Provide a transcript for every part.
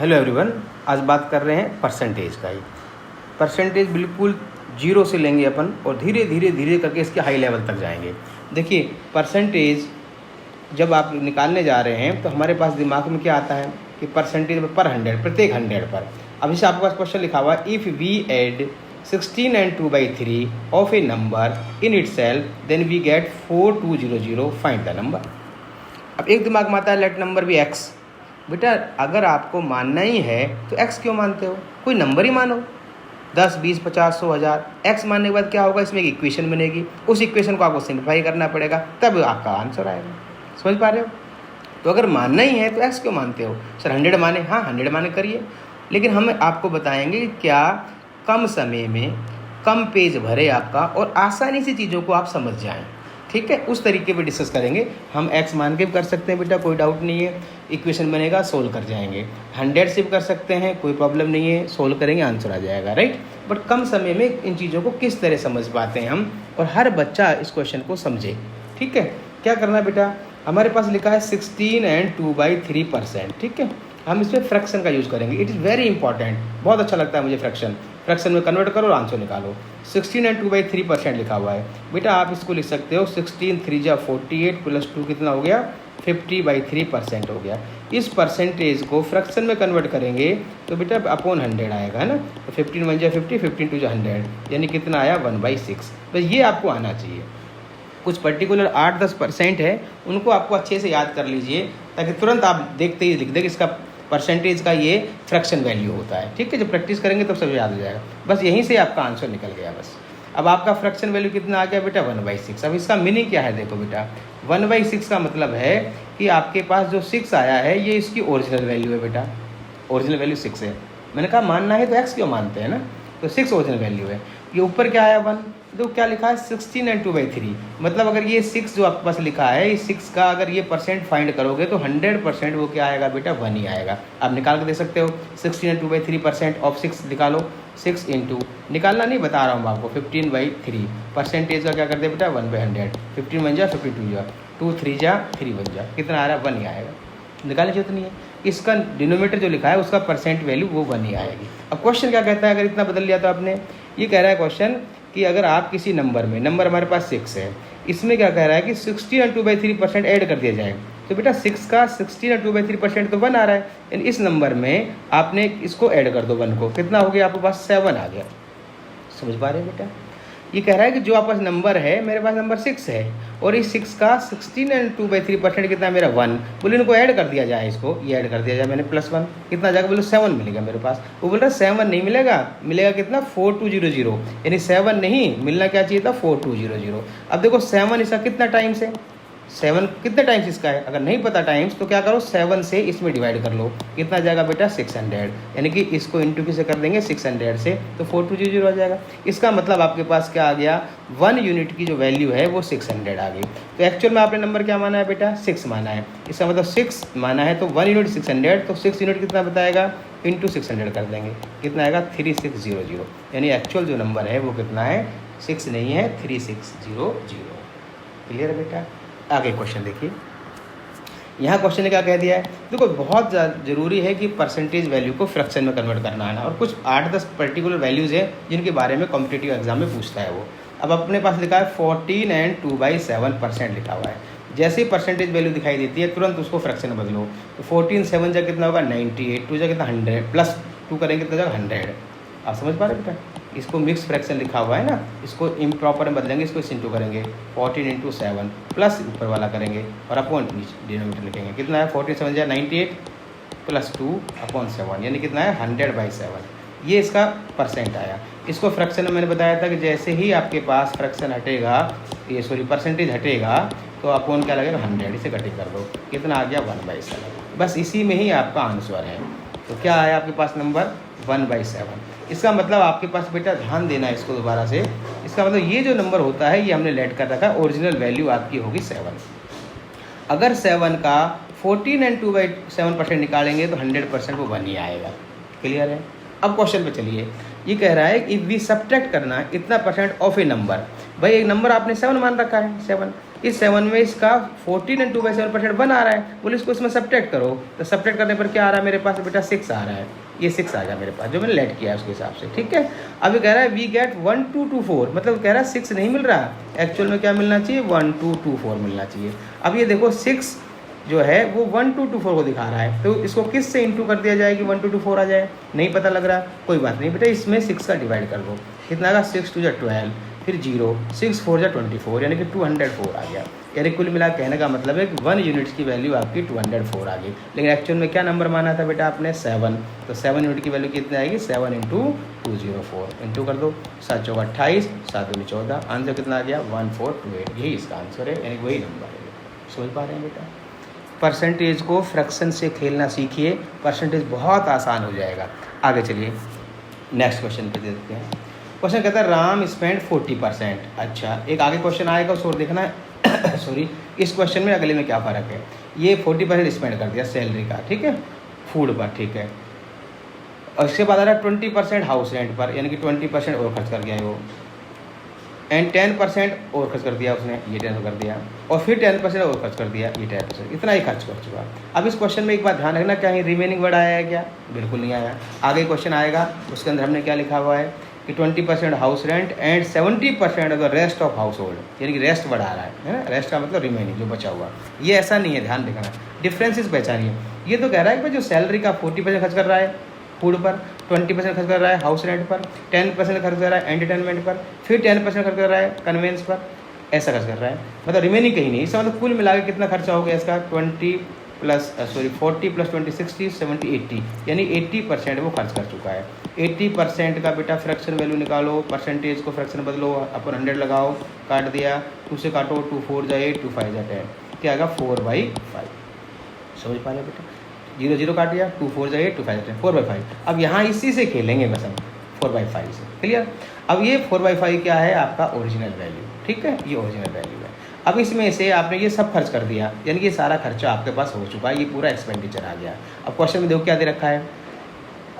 Hello everyone, आज बात कर रहे हैं परसेंटेज का ही। परसेंटेज बिल्कुल जीरो से लेंगे अपन और धीरे धीरे धीरे करके इसके हाई लेवल तक जाएंगे। देखिए, परसेंटेज जब आप निकालने जा रहे हैं तो हमारे पास दिमाग में क्या आता है कि परसेंटेज पर 100, प्रत्येक 100 पर। अब जैसे आपके पास क्वेश्चन लिखा हुआ है, if we add 16 and 2/3 of a number in itself then we get 4200, find the number. अब एक दिमाग में आता है लेट नंबर भी एक्स। बेटा, अगर आपको मानना ही है तो एक्स क्यों मानते हो? कोई नंबर ही मानो, 10, 20, 50, 100, 1000। एक्स मानने के बाद क्या होगा, इसमें एक इक्वेशन बनेगी, उस इक्वेशन को आपको सिंप्लीफाई करना पड़ेगा, तब आपका आंसर आएगा। समझ पा रहे हो? तो अगर मानना ही है तो एक्स क्यों मानते हो? सर 100 माने, हाँ 100 माने करिए, लेकिन हम आपको बताएंगे कि क्या कम समय में कम पेज भरे आपका और आसानी से चीज़ों को आप समझ जाएं। ठीक है, उस तरीके पे डिस्कस करेंगे। हम एक्स मान के भी कर सकते हैं बेटा, कोई डाउट नहीं है, इक्वेशन बनेगा, सोल्व कर जाएंगे। 100 से भी कर सकते हैं, कोई प्रॉब्लम नहीं है, सोल्व करेंगे, आंसर आ जाएगा, राइट। बट कम समय में इन चीज़ों को किस तरह समझ पाते हैं हम, और हर बच्चा इस क्वेश्चन को समझे। ठीक है, क्या करना है बेटा, हमारे पास लिखा है 16 and 2/3%। ठीक है, हम इसमें फ्रैक्शन का यूज़ करेंगे। इट इज़ वेरी इंपॉर्टेंट, बहुत अच्छा लगता है मुझे फ्रैक्शन में कन्वर्ट करो और आंसर निकालो। 16 and 2/3% लिखा हुआ है बेटा, आप इसको लिख सकते हो 16 3 जा 48 + 2 कितना हो गया, 50/3% हो गया। इस परसेंटेज को फ्रैक्शन में कन्वर्ट करेंगे तो बेटा अपॉन 100 आएगा, है ना। तो 15 1 जा 50, 15 2 जा 100, यानी कितना आया 1/6। बस ये आपको आना चाहिए। कुछ पर्टिकुलर 8-10% है, उनको आपको अच्छे से याद कर लीजिए, ताकि तुरंत आप देखते ही लिख दें कि इसका परसेंटेज का ये फ्रैक्शन वैल्यू होता है। ठीक है, जब प्रैक्टिस करेंगे तब सब याद हो जाएगा। बस यहीं से आपका आंसर निकल गया। बस अब आपका फ्रैक्शन वैल्यू कितना आ गया बेटा, 1/6। अब इसका मीनिंग क्या है, देखो बेटा, 1/6 का मतलब है कि आपके पास जो 6 आया है ये इसकी ओरिजिनल वैल्यू है बेटा। ओरिजिनल वैल्यू 6 है। मैंने कहा मानना है तो एक्स क्यों मानते हैं ना, तो 6 ओरिजिनल वैल्यू है। ये ऊपर क्या आया 1, तो क्या लिखा है 16 and 2/3। मतलब अगर ये 6 जो आपके पास लिखा है, इस 6 का अगर ये परसेंट फाइंड करोगे तो 100% वो क्या आएगा बेटा, 1 ही आएगा। आप निकाल के दे सकते हो, 16 and 2/3% ऑफ 6 निकालो। 6 इंटू, निकालना नहीं बता रहा हूँ आपको, 15/3 परसेंटेज का क्या कर दे बेटा, 1/100। 15 1 जा 52 जा 2 3 जा 3 1 जा, कितना आ रहा है, 1 ही आएगा। निकालने जरूरत नहीं है। इसका डिनोमिनेटर जो लिखा है उसका परसेंट वैल्यू वो 1 ही आएगी। अब क्वेश्चन क्या कहता है, अगर इतना बदल लिया तो आपने, ये कह रहा है क्वेश्चन कि अगर आप किसी नंबर में, नंबर हमारे पास 6 है, इसमें क्या कह रहा है कि 16 and 2/3% ऐड कर दिया जाए। तो बेटा 6 का 16 and 2/3% तो 1 आ रहा है, यानी इस नंबर में आपने इसको ऐड कर दो 1 को, कितना हो गया आपके पास, 7 आ गया। समझ पा रहे हैं बेटा? ये कह रहा है कि जो आपके पास नंबर है, मेरे पास नंबर 6 है, और इस 6 का 16 and 2/3% कितना है मेरा, 1। बोले इनको ऐड कर दिया जाए, इसको ये ऐड कर दिया जाए, मैंने +1 कितना जाएगा, बोलो 7 मिलेगा मेरे पास। वो बोल रहा है 7 नहीं मिलेगा, मिलेगा कितना, 4200, यानी 7 नहीं मिलना क्या चाहिए था, 4200। अब देखो 7 इसका कितना टाइम्स है, 7 कितने टाइम्स इसका है, अगर नहीं पता टाइम्स तो क्या करो, 7 से इसमें डिवाइड कर लो, कितना जाएगा बेटा, 600, यानी कि इसको इंटू किसे कर देंगे, 600 से, तो 4200 आ जाएगा। इसका मतलब आपके पास क्या आ गया, 1 यूनिट की जो वैल्यू है वो 600 आ गई। तो एक्चुअल में आपने नंबर क्या माना है बेटा, 6 माना है। इसका मतलब 6 माना है, तो 1 यूनिट 600, तो 6 यूनिट कितना बताएगा, इंटू 600 कर देंगे, कितना आएगा, 3600, यानी एक्चुअल जो नंबर है वो कितना है, 6 नहीं है, 3600। क्लियर है बेटा? आगे क्वेश्चन देखिए, यहाँ क्वेश्चन ने क्या कह दिया है, देखो बहुत ज़रूरी है कि परसेंटेज वैल्यू को फ्रैक्शन में कन्वर्ट करना है ना, और कुछ 8-10 पर्टिकुलर वैल्यूज़ हैं जिनके बारे में कॉम्पिटिटिव एग्जाम में पूछता है वो। अब अपने पास लिखा है 14 and 2/7% लिखा हुआ है। जैसे ही परसेंटेज वैल्यू दिखाई देती है तुरंत उसको फ्रैक्शन में बदलो। तो 14 7 जा कितना होगा, 98, 2 जा कितना 100, +2 करेंगे कितना जाएगा, 100। आप समझ पा रहे बेटा? इसको मिक्स फ्रैक्शन लिखा हुआ है ना, इसको इम्प्रॉपर में बदलेंगे, इसको इंटू करेंगे, 14 × 7 प्लस ऊपर वाला करेंगे और अपॉन डिनोमिनेटर लिखेंगे, कितना है, 14 7 जा 98 +2 अपॉन 7, यानी कितना है, 100/7। ये इसका परसेंट आया। इसको फ्रैक्शन में मैंने बताया था कि जैसे ही आपके पास फ्रैक्शन हटेगा, ये सॉरी परसेंटेज हटेगा, तो अपॉन क्या लगेगा, 100, इसे कटिंग कर दो, कितना आ गया, 1/7। बस इसी में ही आपका आंसर है। तो क्या आया आपके पास नंबर, 1/7। इसका मतलब आपके पास बेटा ध्यान देना है इसको दोबारा से, इसका मतलब ये जो नंबर होता है ये हमने लेट कर रखा है, ओरिजिनल वैल्यू आपकी होगी 7। अगर 7 का 14 and 2/7% निकालेंगे तो 100% वो 1 ही आएगा। क्लियर है? अब क्वेश्चन पे चलिए, ये कह रहा है कि इफ़ वी सब्ट्रैक्ट करना इतना % ऑफ ए नंबर। भाई एक नंबर आपने 7 मान रखा है, 7, इस 7 में इसका 14 एंड 2/7% 1 आ रहा है, बोले इसको इसमें सब्ट्रैक्ट करो, तो सब्ट्रैक्ट करने पर क्या आ रहा है मेरे पास बेटा 6 आ रहा है, ये 6 आ गया मेरे पास जो मैंने लेट किया है उसके हिसाब से, ठीक है। अभी कह रहा है वी गेट 1224, मतलब कह रहा है 6 नहीं मिल रहा, एक्चुअल में क्या मिलना चाहिए 1224 मिलना चाहिए। अब ये देखो 6 जो है वो 1224 को दिखा रहा है, तो इसको किस से इंटू कर दिया जाए कि 1224 आ जाए, नहीं पता लग रहा, कोई बात नहीं बेटा, इसमें 6 का डिवाइड कर दो, कितना आएगा 6 2 12, फिर 0 6 4 24, यानी कि 204 आ गया। यानी कुल मिला कहने का मतलब है कि 1 यूनिट्स की वैल्यू आपकी 204 आ गई, लेकिन एक्चुअल में क्या नंबर माना था बेटा आपने 7, तो 7 यूनिट की वैल्यू कितनी आएगी 7 × 204, इंटू कर दो, 7 चौका 28, 7 दूनी 14, आंसर कितना आ गया 1428, यही इसका आंसर है, यानी वही नंबर है। समझ पा रहे हैं बेटा, परसेंटेज को फ्रैक्शन से खेलना सीखिए, परसेंटेज बहुत आसान हो जाएगा। आगे चलिए नेक्स्ट क्वेश्चन पे देखते हैं। क्वेश्चन कहता है राम स्पेंड 40%। अच्छा, एक आगे क्वेश्चन आएगा उसको देखना है सॉरी, इस क्वेश्चन में अगले में क्या फ़र्क है। ये 40% स्पेंड कर दिया सैलरी का, ठीक है, फूड पर, ठीक है, और इसके बाद आ रहा है 20% हाउस रेंट पर, यानी कि 20% और खर्च कर गया है वो, एंड 10% और खर्च कर दिया उसने, ये 10 कर दिया, और फिर 10% और खर्च कर दिया, ये 10%, इतना ही खर्च कर चुका। अब इस क्वेश्चन में एक बात ध्यान रखना, क्या ही रिमेनिंग वर्ड आया है क्या, बिल्कुल नहीं आया। आगे क्वेश्चन आएगा उसके अंदर हमने क्या लिखा हुआ है कि 20% house rent and 70% of the rest of house hold, यानी कि रेस्ट बढ़ा रहा है ना, रेस्ट का मतलब रिमेनिंग जो बचा हुआ, ये ऐसा नहीं है, ध्यान रखना, डिफरेंसेस पहचानिए। ये तो कह रहा है कि भाई जो सैलरी का 40% खर्च कर रहा है फूड पर, 20% खर्च कर रहा है हाउस रेंट पर, 10% खर्च कर रहा है एंटरटेनमेंट पर, फिर 10% खर्च कर रहा है कन्वेंस पर, ऐसा खर्च कर रहा है, मतलब रिमेनिंग कहीं नहीं। इसका मतलब कुल मिला के कितना खर्चा हो गया इसका 40 + 20 60 70 80, यानी 80% वो खर्च कर चुका है। 80% का बेटा फ्रैक्शन वैल्यू निकालो, परसेंटेज को फ्रैक्शन बदलो, अपन 100 लगाओ, काट दिया, 2 से काटो, 2 4 जा 8, 2 5 जा 10, क्या आएगा 4/5। समझ पा रहे बेटा, 0 0 काट दिया, 2 4 जा 8, 2 5 जा 10, 4/5। अब यहाँ इसी से खेलेंगे बस हम 4/5 से, क्लियर। अब ये 4/5 क्या है आपका ओरिजिनल वैल्यू, ठीक है, ये ओरिजिनल वैल्यू है। अब इसमें से आपने ये सब खर्च कर दिया, यानी कि ये सारा खर्चा आपके पास हो चुका है, ये पूरा एक्सपेंडिचर आ गया। अब क्वेश्चन में देखो क्या दे रखा है,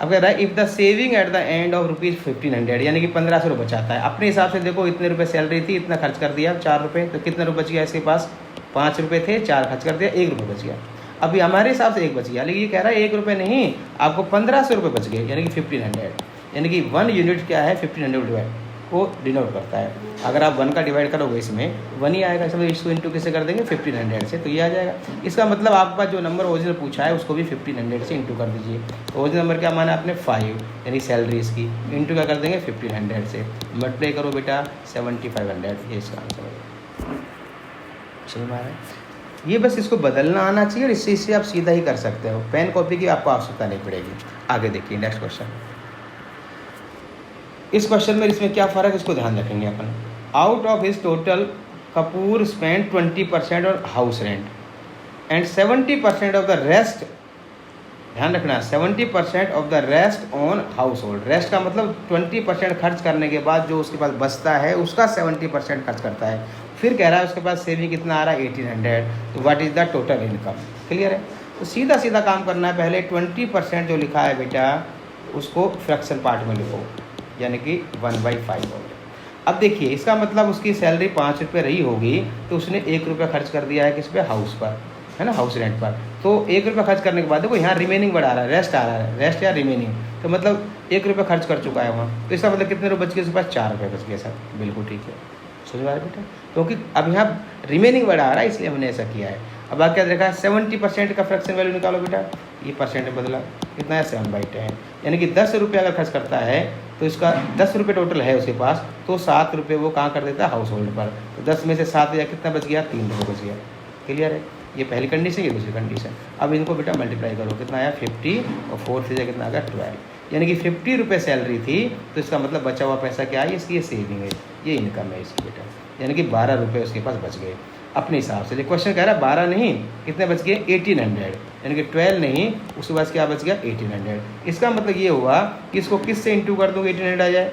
अब कह रहा है if the saving at the end of ₹1500, यानी कि 1500 रुपये बचाता है। अपने हिसाब से देखो इतने रुपए सैलरी थी, इतना खर्च कर दिया 4 रुपये, तो कितने रुपये बच गया इसके पास, 5 रुपये थे, 4 खर्च कर दिया, 1 रुपये बच गया। अभी हमारे हिसाब से 1 बच गया, लेकिन ये कह रहा है 1 रुपये नहीं, आपको 1500 रुपये बच गए, यानी कि 1500, यानी कि 1 यूनिट क्या है 1500 को डिनोट करता है। अगर आप 1 का डिवाइड करोगे इसमें 1 ही आएगा, इसमें इसको इंटू किससे कर देंगे 1500 से, तो ये आ जाएगा। इसका मतलब आपके पास जो नंबर ओरिजिनल पूछा है उसको भी 1500 से इंटू कर दीजिए। ओरिजिनल नंबर क्या माना आपने 5, यानी सैलरी इसकी, इंटू क्या कर देंगे 1500 से, मल्टीप्लाई करो बेटा 7500, ये इसका आंसर है। समझ में आ रहा है, ये बस इसको बदलना आना चाहिए और इससे आप सीधा ही कर सकते हो, पेन कॉपी की आपको आवश्यकता नहीं पड़ेगी। आगे देखिए नेक्स्ट क्वेश्चन। इस क्वेश्चन में इसमें क्या फ़र्क है इसको ध्यान रखेंगे अपन। Out of his total Kapoor spend 20% on house rent and 70% of the rest, ध्यान रखना 70% of the rest on household. Rest का मतलब 20% खर्च करने के बाद जो उसके पास बचता है उसका 70% खर्च करता है। फिर कह रहा है उसके पास सेविंग कितना आ रहा है 1800, तो what is the total income, clear है। तो सीधा सीधा काम करना है, पहले 20% जो लिखा है बेटा उसको फ्रैक्शन पार्ट में लिखो, यानी कि 1/5 हो गया। अब देखिए इसका मतलब उसकी सैलरी 5 रुपये रही होगी, तो उसने 1 रुपया खर्च कर दिया है किस पे, हाउस पर, है ना, हाउस रेंट पर। तो 1 रुपया खर्च करने के बाद देखो यहाँ रिमेनिंग बढ़ा रहा है, रेस्ट आ रहा है, रेस्ट या रिमेनिंग, तो मतलब 1 रुपया खर्च कर चुका है वहाँ, तो इसका मतलब कितने रुपये बच गए उसके पास, 4 रुपये बच गए सर, बिल्कुल ठीक है। समझ रहा है बेटा, क्योंकि अब यहाँ रिमेनिंग बढ़ा रहा है इसलिए हमने ऐसा किया है। अब आप क्या देखा है 70% का फ्रैक्शन वैल्यू निकालो बेटा, ये परसेंट में बदला, कितना है 7/10, यानी कि 10 रुपये अगर खर्च करता है तो इसका 10 रुपये टोटल है उसके पास, तो 7 रुपये वो कहाँ कर देता है हाउस होल्ड पर, तो 10 में से 7 या कितना बच गया, 3 रुपये बच गया, क्लियर है। ये पहली कंडीशन, ये दूसरी कंडीशन। अब इनको बेटा मल्टीप्लाई करो, कितना आया 50 और 4 से कितना आ गया 12, यानी कि 50 रुपये सैलरी थी, तो इसका मतलब बचा हुआ पैसा क्या है, इसकी ये सेविंग है, ये इनकम है इसकी बेटा, यानी कि 12 रुपये उसके पास बच गए अपने हिसाब से। क्वेश्चन कह रहा है 12 नहीं, कितने बच गए 1800, यानी कि 12 नहीं, उसके बाद क्या बच गया 1800। इसका मतलब ये हुआ कि इसको किस से इंटू कर दूँगा 1800 आ जाए,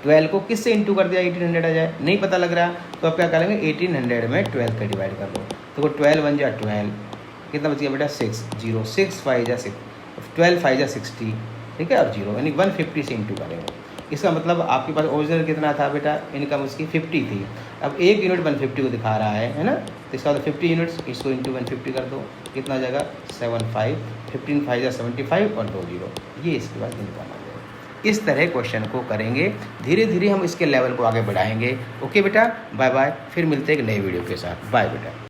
12 को किस से इंटू कर दिया 1800 आ जाए, नहीं पता लग रहा, तो आप क्या करेंगे 1800 में 12 का डिवाइड कर दो, तो 12 1 जा 12, कितना बच गया बेटा 6, 0 6 5 जा 6, 12 5 जा 60, ठीक है, और 0, यानी 150 से इंटू करेंगे। इसका मतलब आपके पास ओरिजिनल कितना था बेटा इनकम उसकी 50 थी, अब 1 यूनिट 150 को दिखा रहा है ना, तो इसका 50 यूनिट्स, इसको इंटू 150 कर दो, कितना हो जाएगा 75, 15 5 या 75 और 2 0, ये इसके बाद निकालना जाएगा। इस तरह क्वेश्चन को करेंगे, धीरे धीरे हम इसके लेवल को आगे बढ़ाएंगे। ओके बेटा, बाय बाय, फिर मिलते हैं एक नए वीडियो के साथ। बाय बेटा।